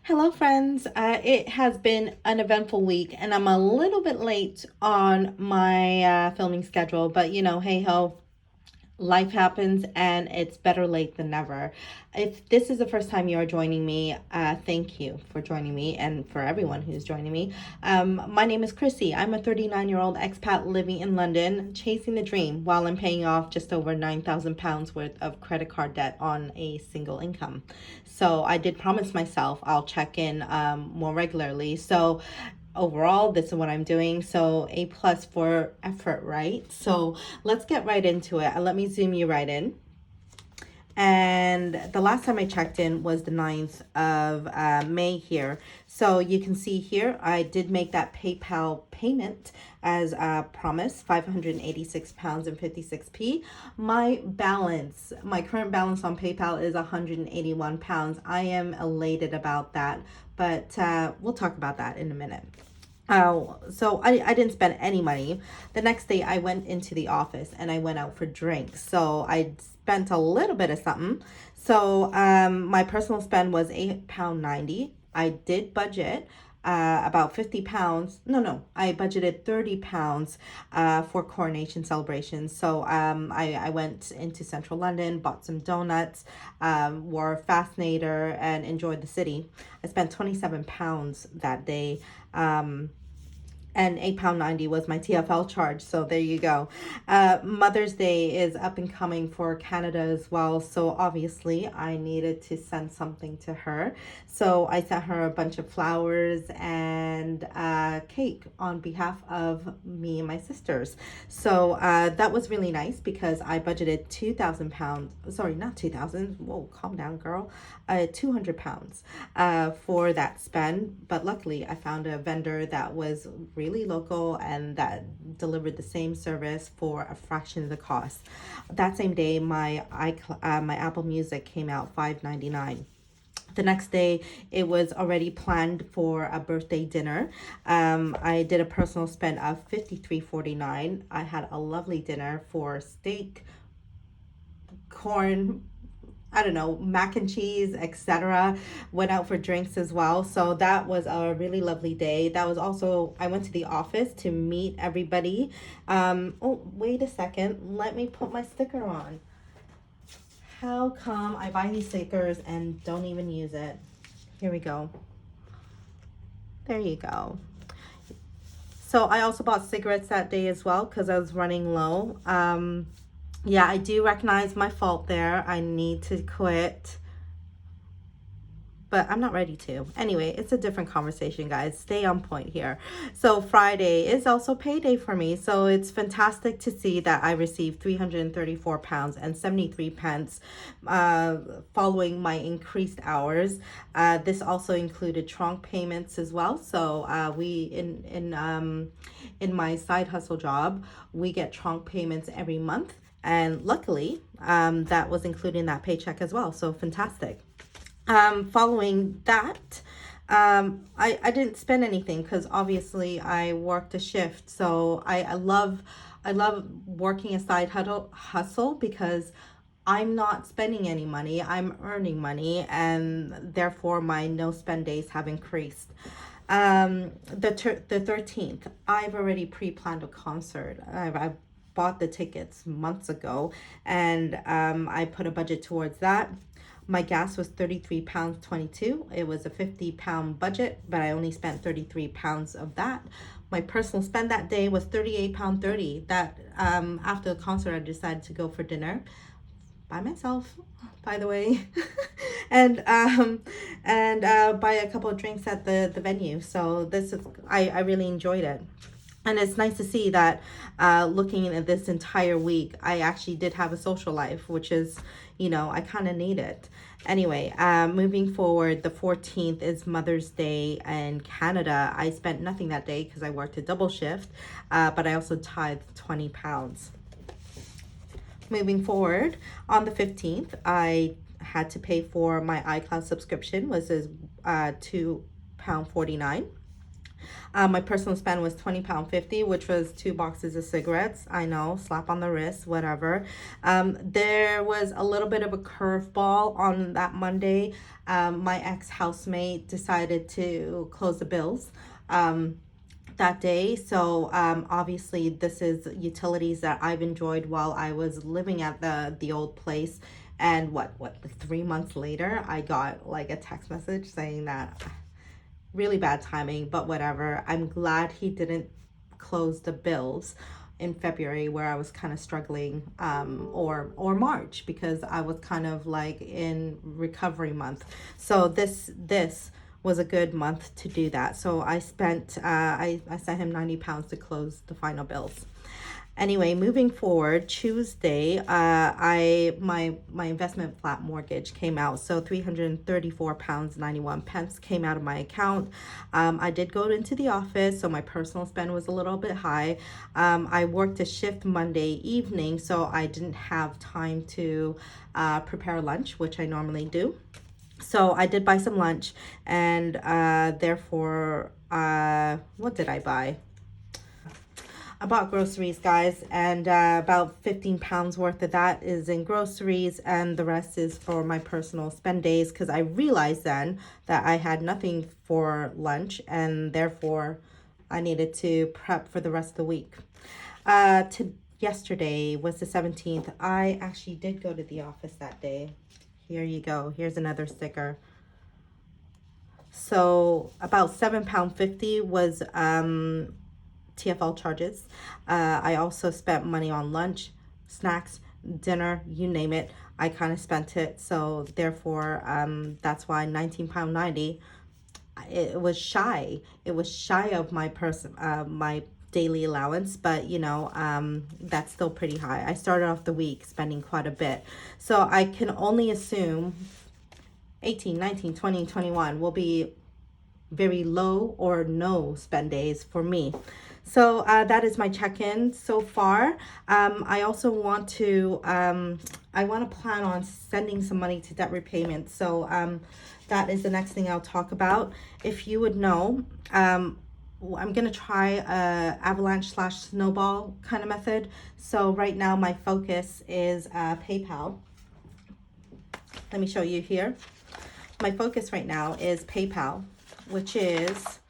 Hello, friends. It has been an eventful week, and I'm a little bit late on my filming schedule, but hey ho, life happens, and it's better late than never. If this is the first time you are joining me, thank you for joining me and for everyone who's joining me. My name is Chrissy. I'm a 39-year-old expat living in London, chasing the dream while I'm paying off just over £9,000 worth of credit card debt on a single income. So I did promise myself I'll check in more regularly. So overall, this is what I'm doing. So A plus for effort, right? So let's get right into it. And let me zoom you right in. And the last time I checked in was the 9th of May here. So you can see here, I did make that PayPal payment as promised, £586 and 56p. My balance, my current balance on PayPal is £181. I am elated about that, but we'll talk about that in a minute. So I didn't spend any money. The next day I went into the office and I went out for drinks. So I spent a little bit of something. So my personal spend was £8.90. I did budget about £50. No, I budgeted £30 for coronation celebrations. So I went into central London, bought some donuts, wore a fascinator, and enjoyed the city. I spent £27 that day. And £8.90 was my TFL charge. So there you go. Mother's Day is up and coming for Canada as well. So obviously I needed to send something to her. So I sent her a bunch of flowers and cake on behalf of me and my sisters. So that was really nice because I budgeted £2,000. Sorry, not 2,000. Whoa, calm down, girl. £200 for that spend. But luckily I found a vendor that was really local and that delivered the same service for a fraction of the cost. That same day, my Apple Music came out $5.99. The next day, it was already planned for a birthday dinner. I did a personal spend of $53.49. I had a lovely dinner for steak, corn, I don't know, mac and cheese, etc. Went out for drinks as well. So that was a really lovely day. That was also, I went to the office to meet everybody. Oh, wait a second. Let me put my sticker on. How come I buy these stickers and don't even use it? Here we go. There you go. So I also bought cigarettes that day as well because I was running low. Yeah, I do recognize my fault there. I need to quit, but I'm not ready to. Anyway, it's a different conversation, guys. Stay on point here. So Friday is also payday for me. So it's fantastic to see that I received £334 and 73 pence following my increased hours. This also included trunk payments as well. So in my side hustle job, we get trunk payments every month. And luckily, that was included in that paycheck as well. So fantastic. Following that, I didn't spend anything because obviously I worked a shift. So I love working a side hustle because I'm not spending any money. I'm earning money, and therefore my no spend days have increased. The 13th, I've already pre-planned a concert. I've bought the tickets months ago, and I put a budget towards that. My gas was £33.22. It was a £50 budget, but I only spent £33 of that. My personal spend that day was £38.30. That after the concert, I decided to go for dinner by myself, by the way, and buy a couple of drinks at the venue. So I really enjoyed it. And it's nice to see that looking at this entire week, I actually did have a social life, which is, I kind of need it. Anyway, moving forward, the 14th is Mother's Day in Canada. I spent nothing that day because I worked a double shift, but I also tithed £20. Moving forward, on the 15th, I had to pay for my iCloud subscription, was £2.49. My personal spend was £20.50, which was 2 boxes of cigarettes. I know, slap on the wrist, whatever. There was a little bit of a curveball on that Monday. My ex-housemate decided to close the bills that day. So obviously this is utilities that I've enjoyed while I was living at the old place. And like 3 months later, I got like a text message saying that really bad timing, but whatever. I'm glad he didn't close the bills in February where I was kind of struggling, or March, because I was kind of like in recovery month. So this was a good month to do that. So I spent I sent him £90 to close the final bills. Anyway, moving forward, Tuesday, my investment flat mortgage came out, so £334.91 came out of my account. I did go into the office, so my personal spend was a little bit high. I worked a shift Monday evening, so I didn't have time to prepare lunch, which I normally do. So I did buy some lunch, and therefore, what did I buy? I bought groceries, guys, and about 15 pounds worth of that is in groceries, and the rest is for my personal spend days, because I realized then that I had nothing for lunch, and therefore I needed to prep for the rest of the week. Yesterday was the 17th. I actually did go to the office that day. Here you go. Here's another sticker. So about £7.50 was TFL charges. I also spent money on lunch, snacks, dinner, you name it. I kind of spent it. So therefore, that's why £19.90. It was shy. It was shy of my daily allowance, but you know, that's still pretty high. I started off the week spending quite a bit. So I can only assume 18, 19, 20, 21 will be very low or no spend days for me. So that is my check-in so far. I also want to plan on sending some money to debt repayment. So that is the next thing I'll talk about. If you would know, I'm gonna try a avalanche / snowball kind of method. So right now my focus is PayPal. Let me show you here. My focus right now is PayPal, which is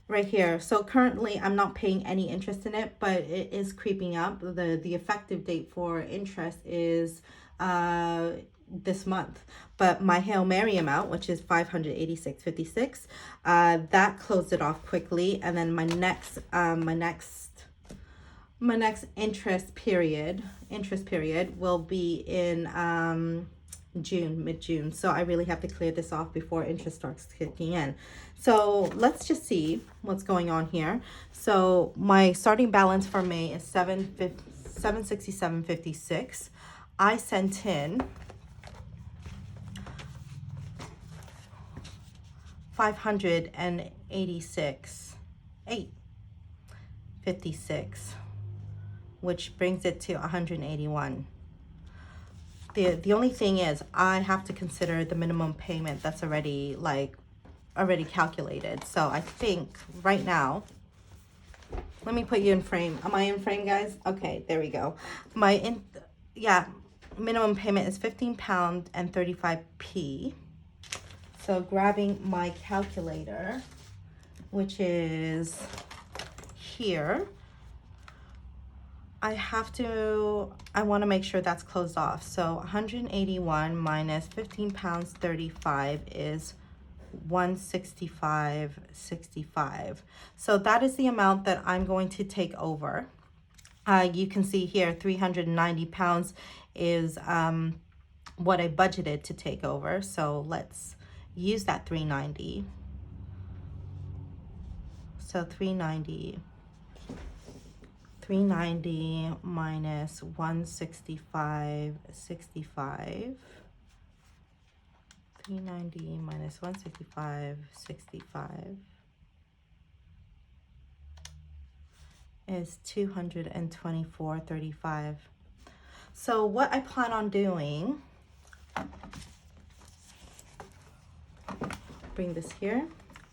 right here. So currently I'm not paying any interest in it, but it is creeping up. The effective date for interest is this month. But my Hail Mary amount, which is $586.56, that closed it off quickly. And then my next interest period will be in mid-June. So I really have to clear this off before interest starts kicking in. So let's just see what's going on here. So my starting balance for May is $767.56. I sent in $586.56, which brings it to 181. The only thing is I have to consider the minimum payment that's already calculated. So I think right now, let me put you in frame. Am I in frame, guys? Okay, there we go. Minimum payment is £15.35. So grabbing my calculator, which is here, I want to make sure that's closed off. So 181 minus £15.35 is 165.65. So that is the amount that I'm going to take over. You can see here £390 is what I budgeted to take over. So let's use that 390. So 390 minus 165.65. 390 minus 165.65 is 224.35. So what I plan on doing, bring this here.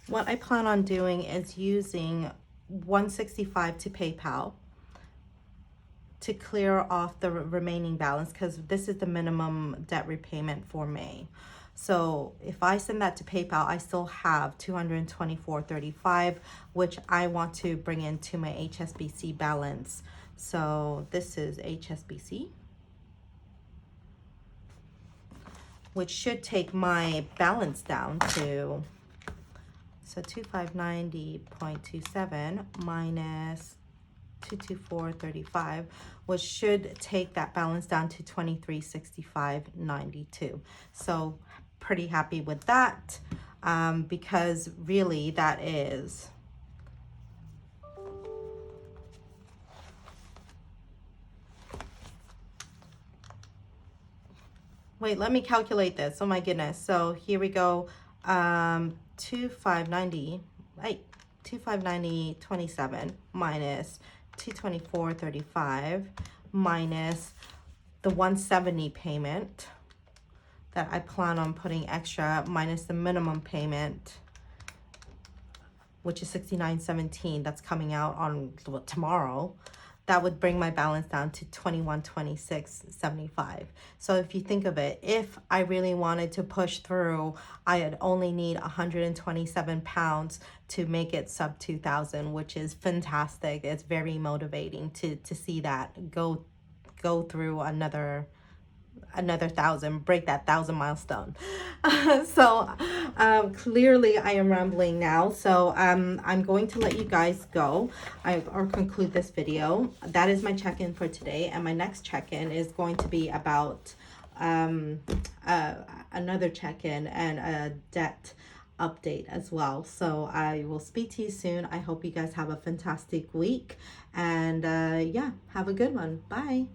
what I plan on doing is using 165 to PayPal to clear off the remaining balance, because this is the minimum debt repayment for May. So if I send that to PayPal, I still have 224.35, which I want to bring into my HSBC balance. So this is HSBC, which should take my balance down to, so 2590.27 minus 224.35, which should take that balance down to 2365.92. So pretty happy with that, because really that is, wait, let me calculate this. Oh my goodness. So here we go. 2590.27 minus 224.35 minus the 170 payment that I plan on putting extra, minus the minimum payment, which is 69.17, that's coming out on tomorrow. That would bring my balance down to 2126.75. So if you think of it, if I really wanted to push through, I'd only need 127 pounds to make it sub 2,000, which is fantastic. It's very motivating to see that go through another 1,000, break that 1,000 milestone. So clearly I am rambling now, so I'm going to let you guys go or conclude this video. That is my check-in for today, and my next check-in is going to be about another check-in and a debt update as well. So I will speak to you soon. I hope you guys have a fantastic week, and yeah, have a good one. Bye.